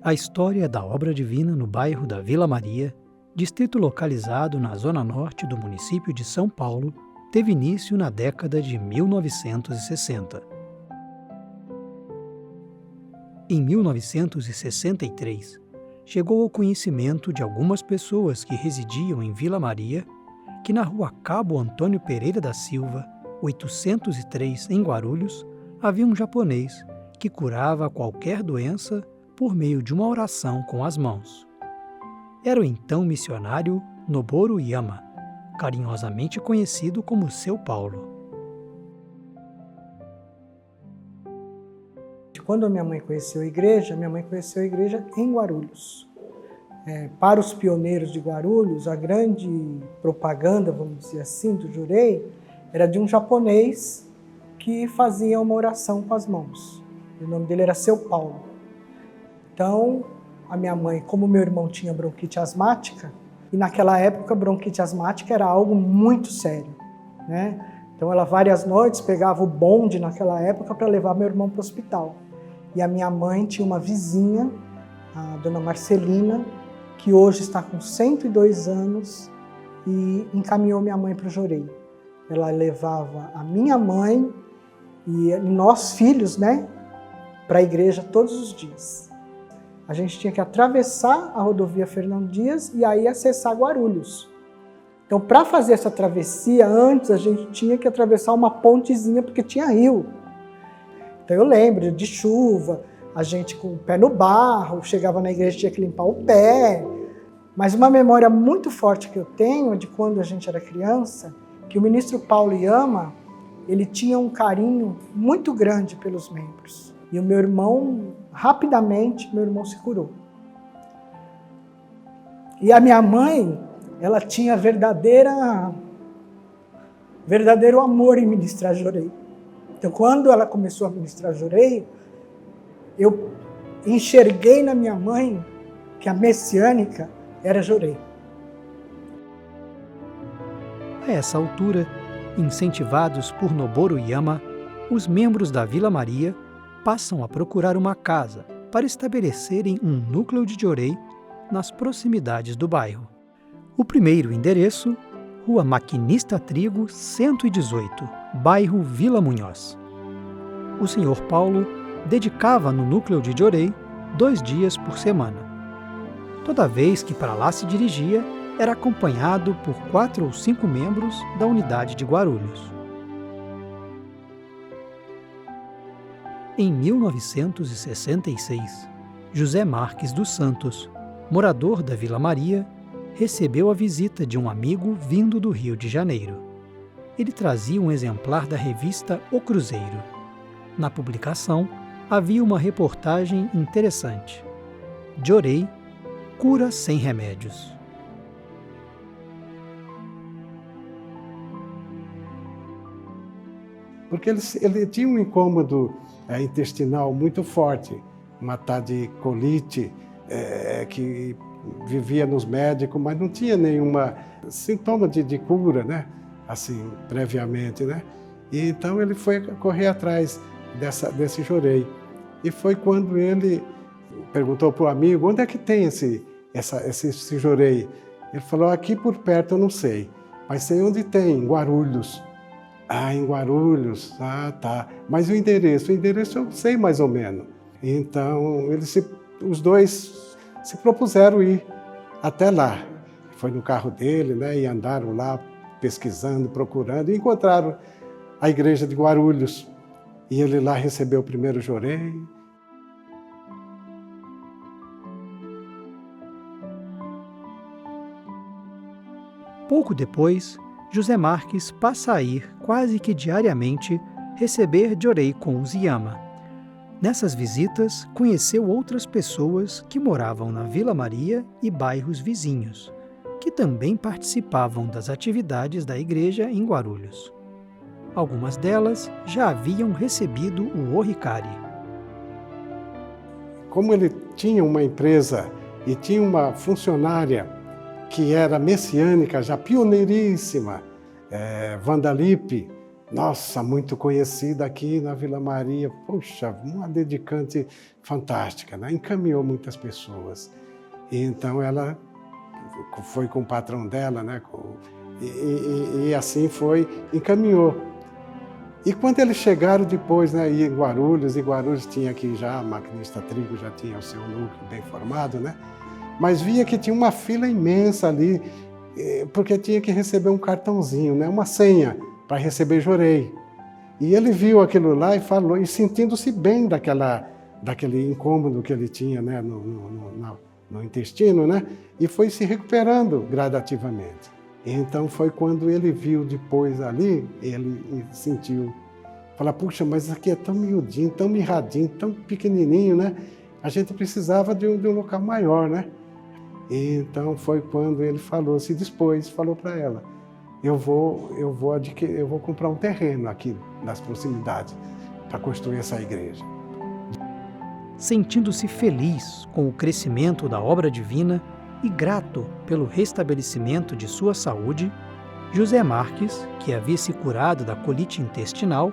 A história da obra divina no bairro da Vila Maria, distrito localizado na zona norte do município de São Paulo, teve início na década de 1960. Em 1963, chegou ao conhecimento de algumas pessoas que residiam em Vila Maria que na rua Cabo Antônio Pereira da Silva, 803, em Guarulhos, havia um japonês que curava qualquer doença por meio de uma oração com as mãos. Era o então missionário Noboru Yama, carinhosamente conhecido como Seu Paulo. Quando a minha mãe conheceu a igreja em Guarulhos. Para os pioneiros de Guarulhos, a grande propaganda, vamos dizer assim, do Jurei, era de um japonês que fazia uma oração com as mãos. O nome dele era Seu Paulo. Então, a minha mãe, como meu irmão tinha bronquite asmática, e naquela época a bronquite asmática era algo muito sério, né? Então ela várias noites pegava o bonde naquela época para levar meu irmão para o hospital. E a minha mãe tinha uma vizinha, a dona Marcelina, que hoje está com 102 anos e encaminhou minha mãe para o Jorei. Ela levava a minha mãe e nós filhos, né, para a igreja todos os dias. A gente tinha que atravessar a rodovia Fernão Dias e aí acessar Guarulhos. Então, para fazer essa travessia, antes a gente tinha que atravessar uma pontezinha porque tinha rio. Então eu lembro de chuva, a gente com o pé no barro, chegava na igreja tinha que limpar o pé. Mas uma memória muito forte que eu tenho de quando a gente era criança, que o ministro Paulo Yama, ele tinha um carinho muito grande pelos membros. E o meu irmão, rapidamente, meu irmão se curou. E a minha mãe, ela tinha verdadeiro amor em ministrar Jorei. Então, quando ela começou a ministrar Jorei, eu enxerguei na minha mãe que a messiânica era Jorei. A essa altura, incentivados por Noboru Yama, os membros da Vila Maria passam a procurar uma casa para estabelecerem um núcleo de Jorei nas proximidades do bairro. O primeiro endereço, Rua Maquinista Trigo, 118, bairro Vila Munhoz. O Sr. Paulo dedicava no núcleo de Jorei 2 dias por semana. Toda vez que para lá se dirigia, era acompanhado por 4 ou 5 membros da unidade de Guarulhos. Em 1966, José Marques dos Santos, morador da Vila Maria, recebeu a visita de um amigo vindo do Rio de Janeiro. Ele trazia um exemplar da revista O Cruzeiro. Na publicação, havia uma reportagem interessante. Jorei, cura sem remédios. Porque ele tinha um incômodo intestinal muito forte, uma tal de colite, que vivia nos médicos, mas não tinha nenhuma sintoma de cura, né? Assim, previamente, né? E então ele foi correr atrás desse Jorei. E foi quando ele perguntou para o amigo, onde é que tem esse Jorei? Ele falou, aqui por perto eu não sei, mas sei onde tem, em Guarulhos. Ah, em Guarulhos, tá. Mas o endereço eu sei mais ou menos. Então, os dois se propuseram ir até lá. Foi no carro dele, né, e andaram lá pesquisando, procurando, e encontraram a igreja de Guarulhos. E ele lá recebeu o primeiro Jorei. Pouco depois, José Marques passa a ir, quase que diariamente, receber Jorei com os Yama. Nessas visitas, conheceu outras pessoas que moravam na Vila Maria e bairros vizinhos, que também participavam das atividades da igreja em Guarulhos. Algumas delas já haviam recebido o Oricari. Como ele tinha uma empresa e tinha uma funcionária que era messiânica, já pioneiríssima, Wanda Lippe, nossa, muito conhecida aqui na Vila Maria. Puxa, uma dedicante fantástica, né? Encaminhou muitas pessoas. E então ela foi com o patrão dela, né? E assim foi, encaminhou. E quando eles chegaram depois, né, em Guarulhos, e Guarulhos tinha aqui já, a Maquinista Trigo já tinha o seu núcleo bem formado, né? Mas via que tinha uma fila imensa ali, porque tinha que receber um cartãozinho, né, uma senha para receber Jorei. E ele viu aquilo lá e falou, e sentindo-se bem daquele incômodo que ele tinha, né, no intestino, né, e foi se recuperando gradativamente. Então foi quando ele viu depois ali, ele sentiu, falar, puxa, mas isso aqui é tão miudinho, tão mirradinho, tão pequenininho, né? A gente precisava de um local maior, né? E então foi quando ele falou, se dispôs, falou para ela, eu vou comprar um terreno aqui nas proximidades para construir essa igreja. Sentindo-se feliz com o crescimento da obra divina e grato pelo restabelecimento de sua saúde, José Marques, que havia se curado da colite intestinal,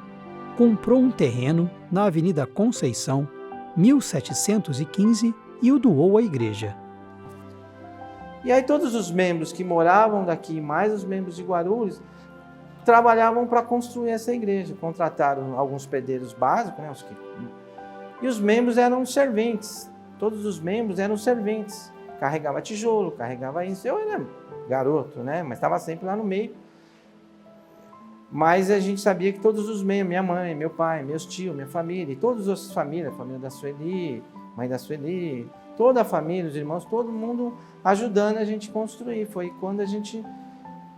comprou um terreno na Avenida Conceição, 1715, e o doou à igreja. E aí todos os membros que moravam daqui, mais os membros de Guarulhos, trabalhavam para construir essa igreja. Contrataram alguns pedreiros básicos, né, e os membros eram serventes. Todos os membros eram serventes. Carregava tijolo, carregava isso. Eu era garoto, né, mas estava sempre lá no meio. Mas a gente sabia que todos os membros, minha mãe, meu pai, meus tios, minha família, e todas as famílias, a família da Sueli, mãe da Sueli, toda a família, os irmãos, todo mundo ajudando a gente construir. Foi quando a gente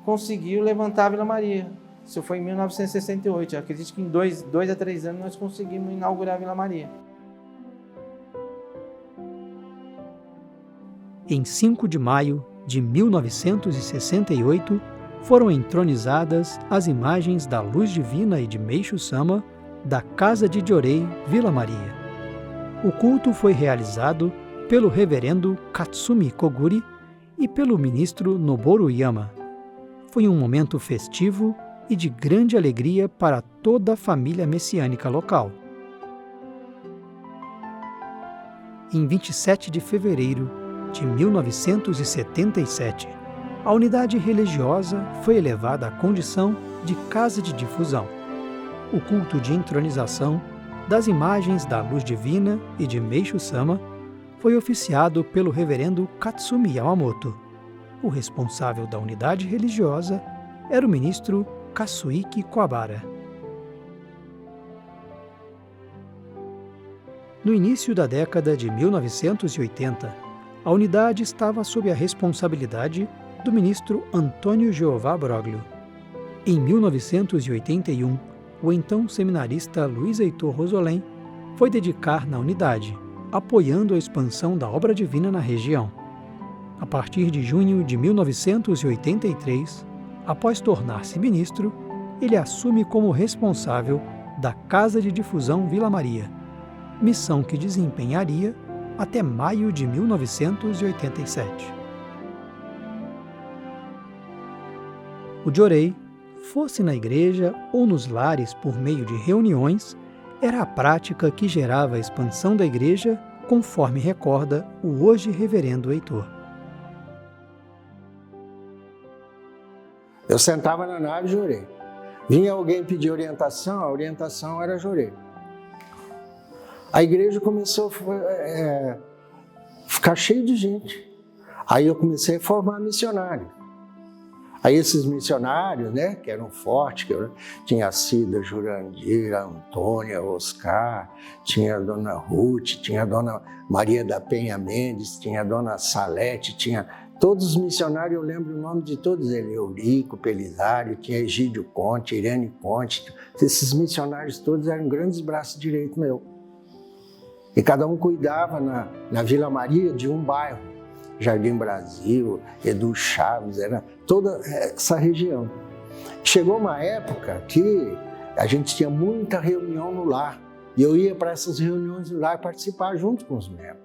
conseguiu levantar a Vila Maria. Isso foi em 1968. Eu acredito que em 2 a 3 anos nós conseguimos inaugurar a Vila Maria. Em 5 de maio de 1968, foram entronizadas as imagens da Luz Divina e de Meixo Sama da Casa de Jorei, Vila Maria. O culto foi realizado pelo reverendo Katsumi Koguri e pelo ministro Noboru Yama. Foi um momento festivo e de grande alegria para toda a família messiânica local. Em 27 de fevereiro de 1977, a unidade religiosa foi elevada à condição de casa de difusão. O culto de entronização das imagens da Luz Divina e de Meixo Sama foi oficiado pelo reverendo Katsumi Yamamoto. O responsável da unidade religiosa era o ministro Kazuiki Kuwabara. No início da década de 1980, a unidade estava sob a responsabilidade do ministro Antônio Jeová Broglio. Em 1981, o então seminarista Luiz Heitor Rosolém foi dedicar na unidade, apoiando a expansão da obra divina na região. A partir de junho de 1983, após tornar-se ministro, ele assume como responsável da Casa de Difusão Vila Maria, missão que desempenharia até maio de 1987. O Jorei, fosse na igreja ou nos lares por meio de reuniões, era a prática que gerava a expansão da igreja, conforme recorda o hoje reverendo Heitor. Eu sentava na nave Jorei. Vinha alguém pedir orientação, a orientação era Jorei. A igreja começou a ficar cheia de gente. Aí eu comecei a formar missionários. Aí esses missionários, né, que eram fortes, tinha a Cida, Jurandir, a Antônia, Oscar, tinha a Dona Ruth, tinha a Dona Maria da Penha Mendes, tinha a Dona Salete, tinha todos os missionários, eu lembro o nome de todos eles, Eurico, Pelisário, tinha Egídio Conte, Irene Conte, esses missionários todos eram grandes braços direitos meu. E cada um cuidava na Vila Maria de um bairro. Jardim Brasil, Edu Chaves, era toda essa região. Chegou uma época que a gente tinha muita reunião no lar, e eu ia para essas reuniões no lar participar junto com os membros.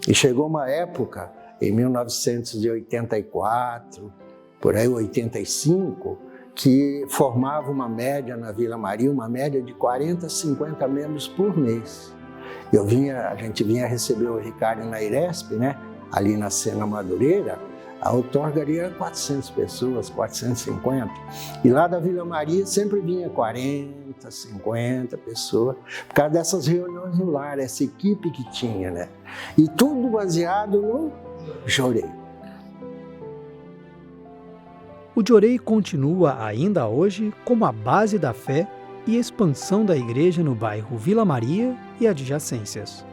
E chegou uma época, em 1984, por aí 85, que formava uma média na Vila Maria, uma média de 40 a 50 membros por mês. A gente vinha receber o Ricardo na Iresp, né? Ali na Sena Madureira, a outorga era 400 pessoas, 450. E lá da Vila Maria sempre vinha 40, 50 pessoas, por causa dessas reuniões no lar, essa equipe que tinha, né? E tudo baseado no Jorei. O Jorei continua ainda hoje como a base da fé e expansão da igreja no bairro Vila Maria e adjacências.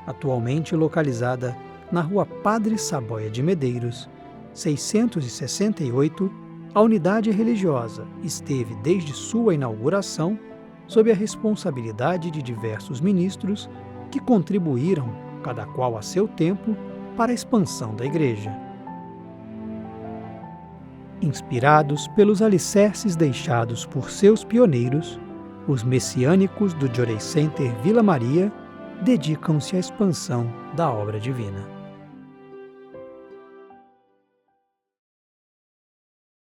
Atualmente localizada na rua Padre Saboia de Medeiros, 668, a unidade religiosa esteve desde sua inauguração sob a responsabilidade de diversos ministros que contribuíram, cada qual a seu tempo, para a expansão da igreja. Inspirados pelos alicerces deixados por seus pioneiros, os messiânicos do Jorei Center Vila Maria dedicam-se à expansão da obra divina.